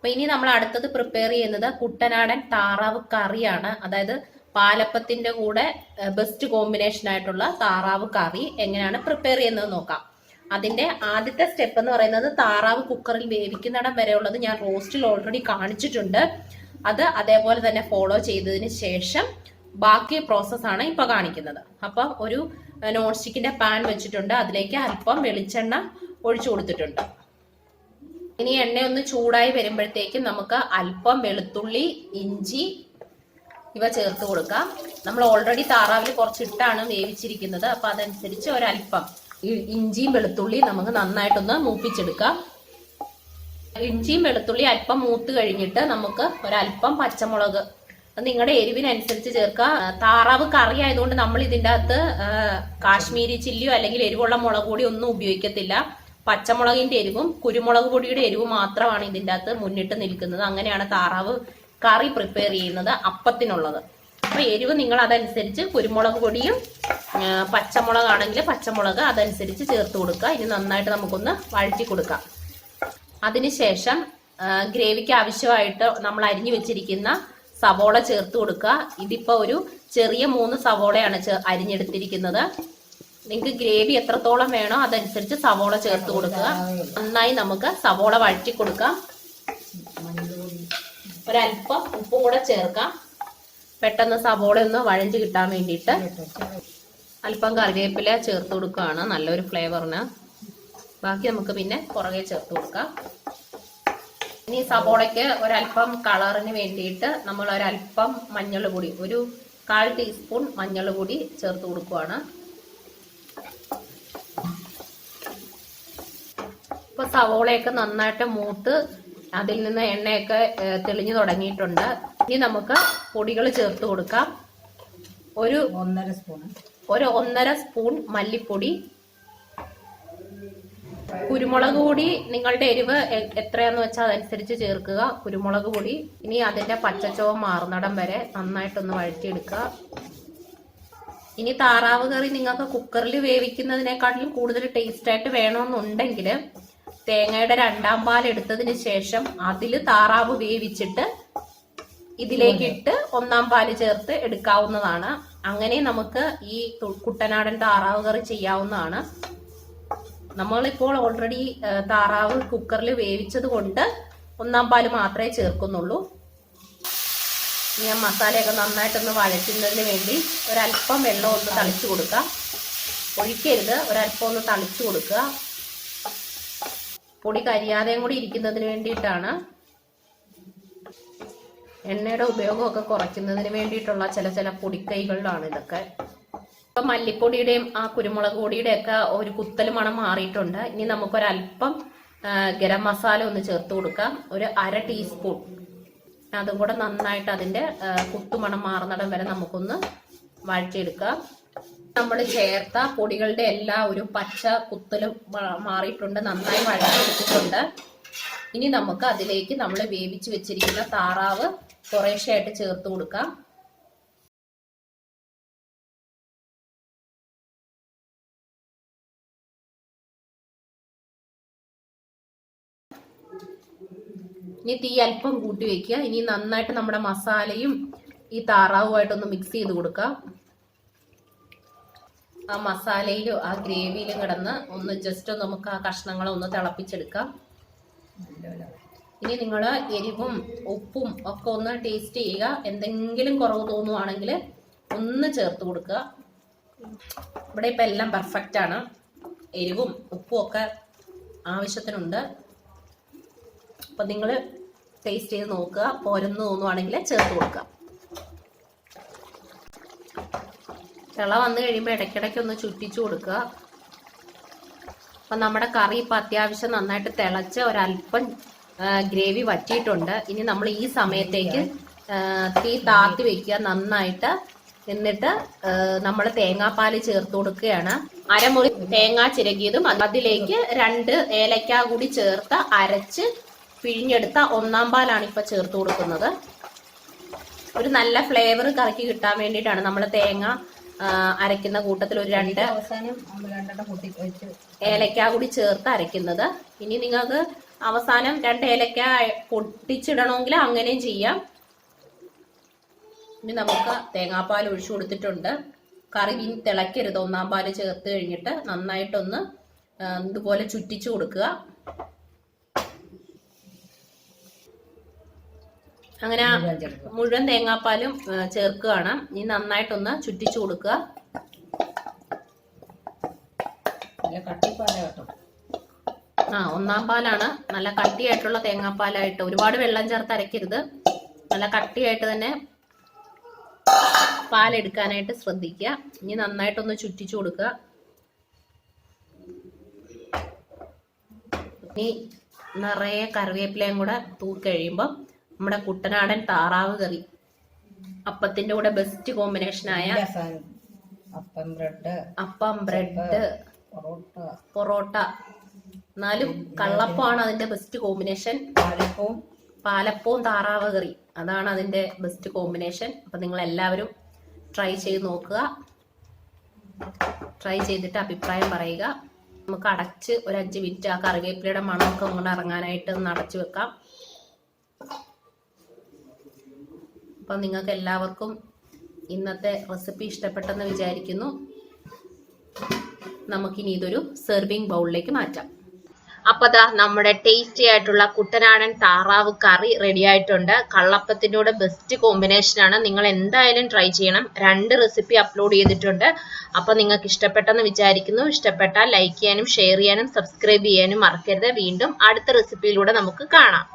അപ്പൊ ഇനി നമ്മൾ അടുത്തത് പ്രിപ്പയർ ചെയ്യുന്നത് കുട്ടനാടൻ താറാവ് കറിയാണ്. അതായത് പാലപ്പത്തിന്റെ കൂടെ ബെസ്റ്റ് കോമ്പിനേഷൻ ആയിട്ടുള്ള താറാവ് കറി എങ്ങനെയാണ് പ്രിപ്പയർ ചെയ്യുന്നത് നോക്കാം. അതിന്റെ ആദ്യത്തെ സ്റ്റെപ്പ് എന്ന് പറയുന്നത് താറാവ് കുക്കറിൽ വേവിക്കുന്നിടം വരെയുള്ളത് ഞാൻ റോസ്റ്റിൽ ഓൾറെഡി കാണിച്ചിട്ടുണ്ട്. അത് അതേപോലെ തന്നെ ഫോളോ ചെയ്തതിന് ശേഷം ബാക്കി പ്രോസസ്സാണ് ഇപ്പൊ കാണിക്കുന്നത്. അപ്പൊ ഒരു നോൺ സ്റ്റിക്കിന്റെ പാൻ വെച്ചിട്ടുണ്ട്. അതിലേക്ക് അല്പം വെളിച്ചെണ്ണ ഒഴിച്ചു കൊടുത്തിട്ടുണ്ട്. ഇനി എണ്ണ ഒന്ന് ചൂടായി വരുമ്പോഴത്തേക്കും നമുക്ക് അല്പം വെളുത്തുള്ളി, ഇഞ്ചി ഇവ ചേർത്ത് കൊടുക്കാം. നമ്മൾ ഓൾറെഡി താറാവിൽ കുറച്ചിട്ടാണ് വേവിച്ചിരിക്കുന്നത്. അപ്പൊ അതനുസരിച്ച് ഒരല്പം ഇഞ്ചിയും വെളുത്തുള്ളിയും നമുക്ക് നന്നായിട്ടൊന്ന് മൂപ്പിച്ചെടുക്കാം. ഇഞ്ചിയും വെളുത്തുള്ളി അല്പം മൂത്ത് കഴിഞ്ഞിട്ട് നമുക്ക് ഒരല്പം പച്ചമുളക് നിങ്ങളുടെ എരിവിനനുസരിച്ച് ചേർക്കുക. താറാവ് കറി ആയതുകൊണ്ട് നമ്മൾ ഇതിൻ്റെ അകത്ത് കാശ്മീരി ചില്ലിയോ അല്ലെങ്കിൽ എരിവുള്ള മുളക് പൊടി ഒന്നും ഉപയോഗിക്കത്തില്ല. പച്ചമുളകിന്റെ എരിവും കുരുമുളക് പൊടിയുടെ എരിവും മാത്രമാണ് ഇതിൻ്റെ അകത്ത് മുന്നിട്ട് നിൽക്കുന്നത്. അങ്ങനെയാണ് താറാവ് കറി പ്രിപ്പയർ ചെയ്യുന്നത് അപ്പത്തിനുള്ളത്. അപ്പൊ എരിവ് നിങ്ങൾ അതനുസരിച്ച് കുരുമുളക് പൊടിയും പച്ചമുളകാണെങ്കിൽ പച്ചമുളക് അതനുസരിച്ച് ചേർത്ത് കൊടുക്കുക. ഇനി നന്നായിട്ട് നമുക്കൊന്ന് വഴറ്റി കൊടുക്കാം. അതിനുശേഷം ഗ്രേവിക്ക് ആവശ്യമായിട്ട് നമ്മൾ അരിഞ്ഞു വെച്ചിരിക്കുന്ന സവോള ചേർത്ത് കൊടുക്കുക. ഇതിപ്പോ ഒരു ചെറിയ 3 സവോളയാണ് അരിഞ്ഞെടുത്തിരിക്കുന്നത്. നിങ്ങൾക്ക് ഗ്രേവി എത്രത്തോളം വേണോ അതനുസരിച്ച് സവോള ചേർത്ത് കൊടുക്കുക. നന്നായി നമുക്ക് സവോള വഴറ്റി കൊടുക്കാം. ഒരല്പം ഉപ്പും കൂടെ ചേർക്കാം. പെട്ടെന്ന് സവോള ഒന്ന് വഴഞ്ഞു കിട്ടാൻ വേണ്ടിയിട്ട് അല്പം കറിവേപ്പില ചേർത്ത് കൊടുക്കുകയാണ് നല്ലൊരു ഫ്ലേവറിന്. ബാക്കി നമുക്ക് പിന്നെ പുറകെ ചേർത്ത് കൊടുക്കാം. ഇനി സവോളയ്ക്ക് ഒരല്പം കളറിന് വേണ്ടിയിട്ട് നമ്മൾ ഒരല്പം മഞ്ഞൾ പൊടി, ഒരു 1/4 ടീസ്പൂൺ മഞ്ഞൾ പൊടി ചേർത്ത് കൊടുക്കുകയാണ്. ഇപ്പൊ സവോളയൊക്കെ നന്നായിട്ട് മൂത്ത് അതിൽ നിന്ന് എണ്ണയൊക്കെ തെളിഞ്ഞു തുടങ്ങിയിട്ടുണ്ട്. ഇനി നമുക്ക് പൊടികൾ ചേർത്ത് കൊടുക്കാം. ഒരു 1.5 സ്പൂൺ മല്ലിപ്പൊടി, കുരുമുളക് പൊടി നിങ്ങളുടെ എരിവ് എത്രയാന്ന് വെച്ചാൽ അതനുസരിച്ച് ചേർക്കുക. കുരുമുളക് പൊടി. ഇനി അതിന്റെ പച്ചച്ചുവ മാറുന്നിടം വരെ നന്നായിട്ടൊന്ന് വഴറ്റിയെടുക്കുക. ഇനി താറാവ് കറി നിങ്ങൾക്ക് കുക്കറിൽ വേവിക്കുന്നതിനെക്കാട്ടിലും കൂടുതൽ ടേസ്റ്റ് ആയിട്ട് വേണമെന്നുണ്ടെങ്കിൽ തേങ്ങയുടെ 2ാം പാൽ എടുത്തതിന് ശേഷം അതിൽ താറാവ് വേവിച്ചിട്ട് ഇതിലേക്ക് ഇട്ട് 1ാം പാല് ചേർത്ത് എടുക്കാവുന്നതാണ്. അങ്ങനെ നമുക്ക് ഈ കുട്ടനാടൻ താറാവ് കറി ചെയ്യാവുന്നതാണ്. നമ്മളിപ്പോൾ ഓൾറെഡി താറാവ് കുക്കറിൽ വേവിച്ചത് കൊണ്ട് 1ാം പാല് മാത്രമേ ചേർക്കുന്നുള്ളൂ. ഞാൻ മസാലയൊക്കെ നന്നായിട്ടൊന്ന് വഴറ്റുന്നതിന് വേണ്ടി ഒരല്പം വെള്ളം ഒന്ന് തളിച്ചു കൊടുക്കാം. ഒഴിക്കരുത്, ഒരല്പം ഒന്ന് തളിച്ചു കൊടുക്കുക. പൊടി കരിയാതെയും കൂടി ഇരിക്കുന്നതിന് വേണ്ടിയിട്ടാണ്. എണ്ണയുടെ ഉപയോഗമൊക്കെ കുറയ്ക്കുന്നതിന് വേണ്ടിയിട്ടുള്ള ചില പൊടിക്കൈകളിലാണ് ഇതൊക്കെ. ഇപ്പൊ മല്ലിപ്പൊടിയുടെയും ആ കുരുമുളക് പൊടിയുടെയും ഒക്കെ ഒരു കുത്തൽ മണം മാറിയിട്ടുണ്ട്. ഇനി നമുക്കൊരല്പം ഗരം മസാല ഒന്ന് ചേർത്ത് കൊടുക്കാം. ഒരു 1/2 ടീസ്പൂൺ. അതും കൂടെ നന്നായിട്ട് അതിന്റെ കുത്തുമണം മാറുന്നിടം വരെ നമുക്കൊന്ന് വഴറ്റിയെടുക്കാം. നമ്മൾ ചേർത്ത പൊടികളുടെ എല്ലാ ഒരു പച്ച കുത്തലും മാറിയിട്ടുണ്ട്, നന്നായി വഴറ്റിയെടുത്തിട്ടുണ്ട്. ഇനി നമുക്ക് അതിലേക്ക് നമ്മൾ വേവിച്ച് വെച്ചിരിക്കുന്ന താറാവ് കുറേശ്ശെയായിട്ട് ചേർത്ത് കൊടുക്കാം. ഇനി തീ അല്പം കൂട്ടി വെക്കുക. ഇനി നന്നായിട്ട് നമ്മുടെ മസാലയും ഈ താറാവുമായിട്ടൊന്ന് മിക്സ് ചെയ്ത് കൊടുക്കാം. ആ മസാലയിലും ആ ഗ്രേവിയിലും കിടന്ന് ഒന്ന് ജസ്റ്റ് നമുക്ക് ആ കഷ്ണങ്ങളെ ഒന്ന് തിളപ്പിച്ചെടുക്കാം. ഇനി നിങ്ങൾ എരിവും ഉപ്പും ഒക്കെ ഒന്ന് ടേസ്റ്റ് ചെയ്യുക. എന്തെങ്കിലും കുറവ് തോന്നുവാണെങ്കിൽ ഒന്ന് ചേർത്ത് കൊടുക്കുക. ഇവിടെ ഇപ്പം എല്ലാം പെർഫെക്റ്റ് ആണ്. എരിവും ഉപ്പും ഒക്കെ ആവശ്യത്തിനുണ്ട്. അപ്പം നിങ്ങൾ ടേസ്റ്റ് ചെയ്ത് നോക്കുക. പോരെന്ന് തോന്നുവാണെങ്കിൽ ചേർത്ത് കൊടുക്കുക. തിള വന്നു കഴിയുമ്പോൾ ഇടയ്ക്കിടയ്ക്ക് ഒന്ന് ചുറ്റിച്ചു കൊടുക്കുക. അപ്പം നമ്മുടെ കറി ഇപ്പം അത്യാവശ്യം നന്നായിട്ട് തിളച്ച് ഒരല്പം ഗ്രേവി വറ്റിയിട്ടുണ്ട്. ഇനി നമ്മൾ ഈ സമയത്തേക്ക് തീ താത്തി വെക്കുക നന്നായിട്ട്. എന്നിട്ട് നമ്മൾ തേങ്ങാപ്പാൽ ചേർത്ത് കൊടുക്കുകയാണ്. അരമുറി തേങ്ങ ചിരകിയതും അതിലേക്ക് 2 ഏലക്ക കൂടി ചേർത്ത് അരച്ച് പിഴിഞ്ഞെടുത്ത 1ാം പാലാണ് ഇപ്പൊ ചേർത്ത് കൊടുക്കുന്നത്. ഒരു നല്ല ഫ്ലേവർ കറിക്ക് കിട്ടാൻ വേണ്ടിയിട്ടാണ് നമ്മൾ തേങ്ങ അരയ്ക്കുന്ന കൂട്ടത്തിൽ ഒരു 2 ഏലക്ക കൂടി ചേർത്ത് അരയ്ക്കുന്നത്. ഇനി നിങ്ങൾക്ക് അവസാനം 2 ഏലക്ക പൊട്ടിച്ചിടണമെങ്കിൽ അങ്ങനെയും ചെയ്യാം. ഇനി നമുക്ക് തേങ്ങാപ്പാൽ ഒഴിച്ചു കൊടുത്തിട്ടുണ്ട്. കറി ഇനി തിളക്കരുത്. 1-ാം പാല് ചേർത്ത് കഴിഞ്ഞിട്ട് നന്നായിട്ടൊന്ന് ഇതുപോലെ ചുറ്റിച്ചു കൊടുക്കുക. അങ്ങനെ മുഴുവൻ തേങ്ങാപ്പാലും ചേർക്കുകയാണ്. ഇനി നന്നായിട്ടൊന്ന് ചുറ്റിച്ചു കൊടുക്കുക. കട്ടിപ്പാലാട്ടോ. 1-ാം പാലാണ്. നല്ല കട്ടിയായിട്ടുള്ള തേങ്ങാപ്പാലായിട്ട് ഒരുപാട് വെള്ളം ചേർത്ത് അരക്കരുത്. നല്ല കട്ടിയായിട്ട് തന്നെ പാലെടുക്കാനായിട്ട് ശ്രദ്ധിക്കുക. ഇനി നന്നായിട്ടൊന്ന് ചുറ്റിച്ചു കൊടുക്കുക. ഇനി നിറയെ കറിവേപ്പിലയും കൂടെ തൂക്കി കഴിയുമ്പോൾ നമ്മുടെ കുട്ടനാടൻ താറാവ് കറി അപ്പത്തിന്റെ കൂടെ ബെസ്റ്റ് കോമ്പിനേഷനായ അപ്പം ബ്രെഡ് പൊറോട്ട, എന്നാലും കള്ളപ്പമാണ് അതിന്റെ ബെസ്റ്റ് കോമ്പിനേഷൻ. പാലപ്പവും താറാവ് കറി അതാണ് അതിന്റെ ബെസ്റ്റ് കോമ്പിനേഷൻ. അപ്പൊ നിങ്ങൾ എല്ലാവരും ട്രൈ ചെയ്ത് നോക്കുക. ട്രൈ ചെയ്തിട്ട് അഭിപ്രായം പറയുക. നമുക്ക് അടച്ച് ഒരു 5 മിനിറ്റ് ആ കറിവേപ്പിലയുടെ മണമൊക്കെ അങ്ങോട്ട് ഇറങ്ങാനായിട്ട് ഒന്ന് അടച്ചു വെക്കാം. അപ്പം നിങ്ങൾക്ക് എല്ലാവർക്കും ഇന്നത്തെ റെസിപ്പി ഇഷ്ടപ്പെട്ടെന്ന് വിചാരിക്കുന്നു. നമുക്കിനി ഇതൊരു സെർവിങ് ബൗളിലേക്ക് മാറ്റാം. അപ്പൊ ദാ നമ്മുടെ ടേസ്റ്റി ആയിട്ടുള്ള കുട്ടനാടൻ താറാവ് കറി റെഡി ആയിട്ടുണ്ട്. കള്ളപ്പത്തിന്റെ കൂടെ ബെസ്റ്റ് കോമ്പിനേഷൻ ആണ്. നിങ്ങൾ എന്തായാലും ട്രൈ ചെയ്യണം. 2 റെസിപ്പി അപ്ലോഡ് ചെയ്തിട്ടുണ്ട്. അപ്പൊ നിങ്ങൾക്ക് ഇഷ്ടപ്പെട്ടെന്ന് വിചാരിക്കുന്നു. ഇഷ്ടപ്പെട്ടാൽ ലൈക്ക് ചെയ്യാനും ഷെയർ ചെയ്യാനും സബ്സ്ക്രൈബ് ചെയ്യാനും മറക്കരുത്. വീണ്ടും അടുത്ത റെസിപ്പിയിലൂടെ നമുക്ക് കാണാം.